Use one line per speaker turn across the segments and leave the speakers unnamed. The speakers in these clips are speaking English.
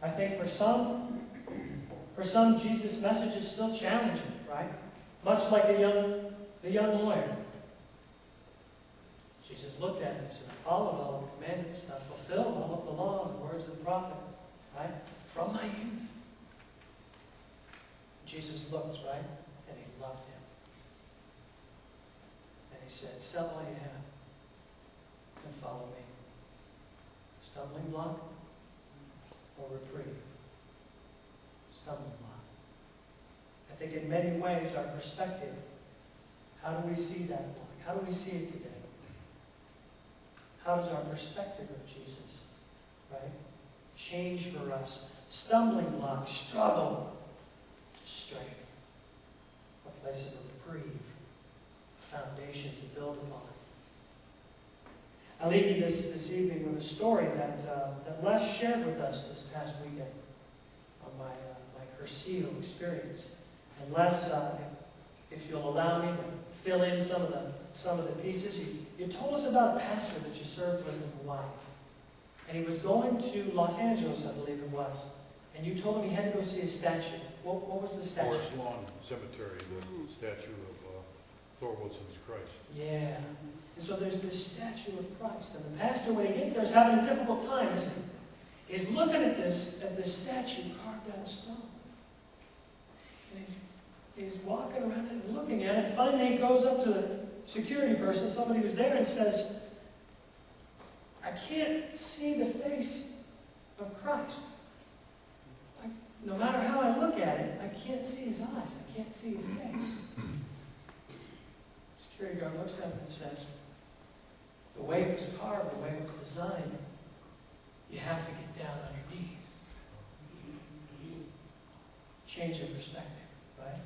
I think for some, Jesus' message is still challenging, right? Much like the young lawyer. Jesus looked at him and said, I followed all the commandments. I fulfilled all of the law and the words of the prophet, right? From my youth. Jesus looked, right? And he loved him. And he said, sell all you have and follow me. Stumbling block or reprieve? Stumbling block. I think in many ways our perspective, how do we see that block? How do we see it today? How does our perspective of Jesus, right, change for us? Stumbling block, struggle, to strength. A place of reprieve, a foundation to build upon. I'll leave you this evening with a story that Les shared with us this past weekend on my Cursillo experience. And Les, if you'll allow me to fill in some of the pieces, you told us about a pastor that you served with in Hawaii. And he was going to Los Angeles, I believe it was. And you told him he had to go see a statue. What was the statue?
Forest Lawn Cemetery, the statue of Thor Wilson's Christ.
Yeah. And so there's this statue of Christ. And the pastor, when he gets there, is having a difficult time, isn't he? He's looking at this statue carved out of stone. And he's walking around it and looking at it. Finally, he goes up to the security person, somebody who's there, and says, I can't see the face of Christ. No matter how I look at it, I can't see his eyes. I can't see his face. The security guard looks at him and says, the way it was carved, the way it was designed, you have to get down on your knees. Change of perspective, right?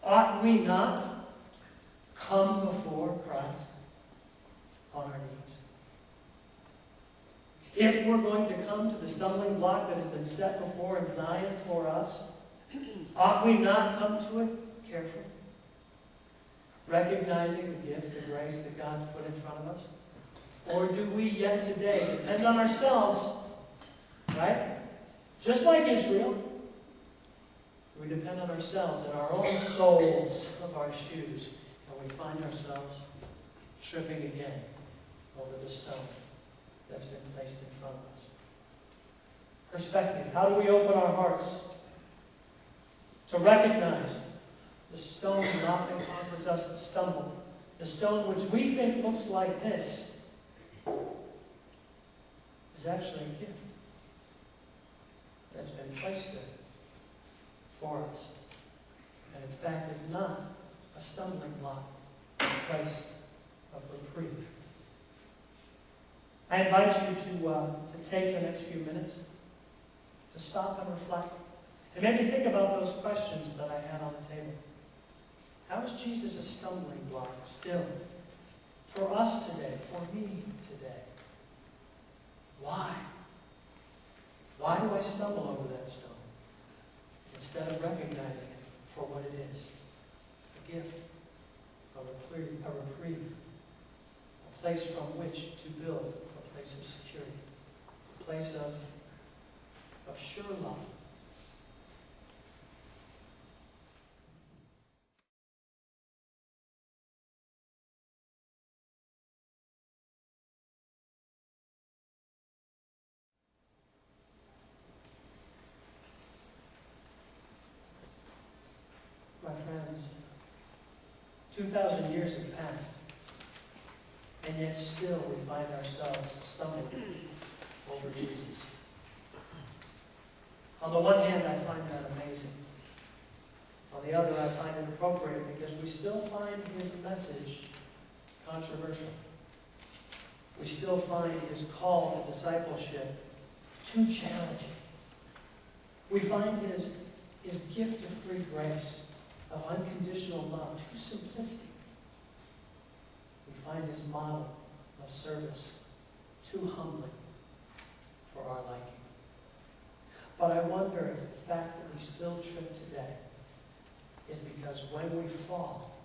Ought we not come before Christ on our knees? If we're going to come to the stumbling block that has been set before in Zion for us, ought we not come to it carefully? Recognizing the gift, the grace that God's put in front of us? Or do we yet today depend on ourselves, right? Just like Israel, we depend on ourselves and our own soles of our shoes, and we find ourselves tripping again over the stone that's been placed in front of us. Perspective. How do we open our hearts to recognize the stone that often causes us to stumble? The stone which we think looks like this is actually a gift that's been placed there for us. And in fact is not a stumbling block, a place of reprieve. I invite you to take the next few minutes to stop and reflect. And maybe think about those questions that I had on the table. How is Jesus a stumbling block still for us today, for me today? Why? Why do I stumble over that stone instead of recognizing it for what it is? A gift, a reprieve, a place from which to build a place of security, a place of sure love. My friends, 2,000 years have passed, and yet still we find ourselves stumbling over Jesus. On the one hand, I find that amazing. On the other, I find it appropriate because we still find his message controversial. We still find his call to discipleship too challenging. We find his gift of free grace, of unconditional love, too simplistic. We find his model of service too humbling for our liking. But I wonder if the fact that we still trip today is because when we fall,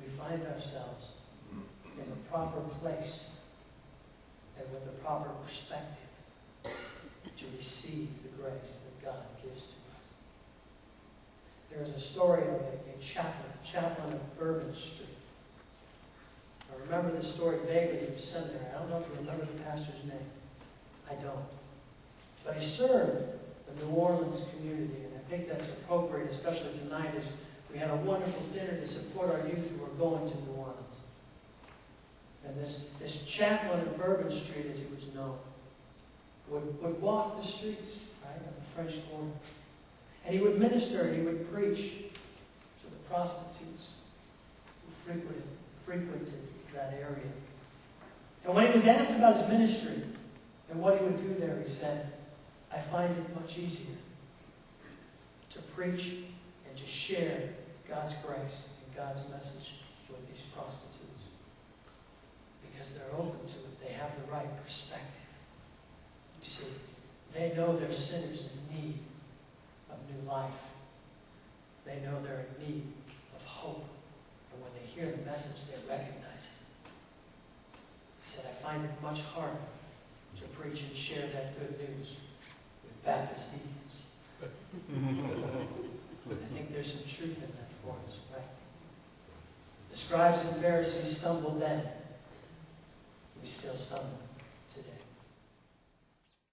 we find ourselves in the proper place and with the proper perspective to receive the grace that God gives to us. There is a story of a chaplain of Bourbon Street. I remember this story vaguely from seminary. I don't know if you remember the pastor's name. I don't. But he served the New Orleans community, and I think that's appropriate, especially tonight, as we had a wonderful dinner to support our youth who were going to New Orleans. And this chaplain of Bourbon Street, as he was known, would walk the streets, right, of the French Quarter. And he would minister, he would preach to the prostitutes who frequented that area. And when he was asked about his ministry and what he would do there, he said, I find it much easier to preach and to share God's grace and God's message with these prostitutes. Because they're open to it. They have the right perspective. You see, they know they're sinners in need of new life. They know they're in need of hope. And when they hear the message, they recognize it. He said, I find it much harder to preach and share that good news with Baptist deacons. I think there's some truth in that for us, right? The scribes and Pharisees stumbled then. We still stumble today.